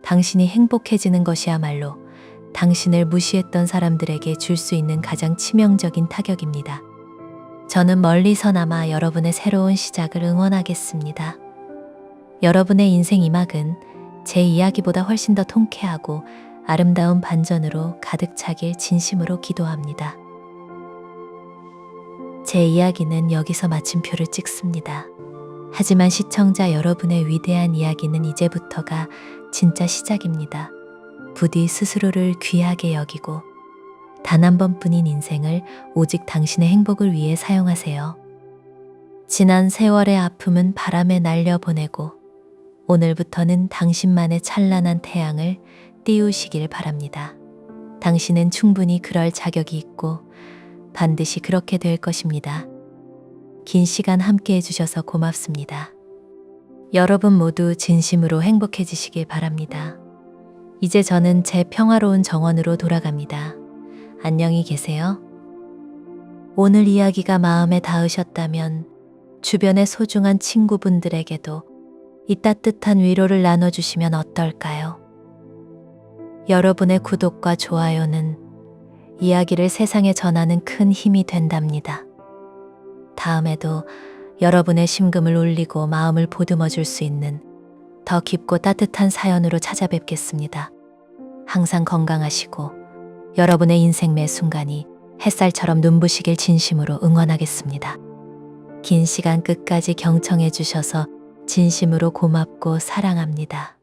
당신이 행복해지는 것이야말로 당신을 무시했던 사람들에게 줄 수 있는 가장 치명적인 타격입니다. 저는 멀리서나마 여러분의 새로운 시작을 응원하겠습니다. 여러분의 인생 이막은 제 이야기보다 훨씬 더 통쾌하고 아름다운 반전으로 가득 차길 진심으로 기도합니다. 제 이야기는 여기서 마침표를 찍습니다. 하지만 시청자 여러분의 위대한 이야기는 이제부터가 진짜 시작입니다. 부디 스스로를 귀하게 여기고 단 한 번뿐인 인생을 오직 당신의 행복을 위해 사용하세요. 지난 세월의 아픔은 바람에 날려보내고 오늘부터는 당신만의 찬란한 태양을 띄우시길 바랍니다. 당신은 충분히 그럴 자격이 있고 반드시 그렇게 될 것입니다. 긴 시간 함께 해주셔서 고맙습니다. 여러분 모두 진심으로 행복해지시길 바랍니다. 이제 저는 제 평화로운 정원으로 돌아갑니다. 안녕히 계세요. 오늘 이야기가 마음에 닿으셨다면 주변의 소중한 친구분들에게도 이 따뜻한 위로를 나눠주시면 어떨까요? 여러분의 구독과 좋아요는 이야기를 세상에 전하는 큰 힘이 된답니다. 다음에도 여러분의 심금을 울리고 마음을 보듬어 줄 수 있는 더 깊고 따뜻한 사연으로 찾아뵙겠습니다. 항상 건강하시고 여러분의 인생 매 순간이 햇살처럼 눈부시길 진심으로 응원하겠습니다. 긴 시간 끝까지 경청해 주셔서 진심으로 고맙고 사랑합니다.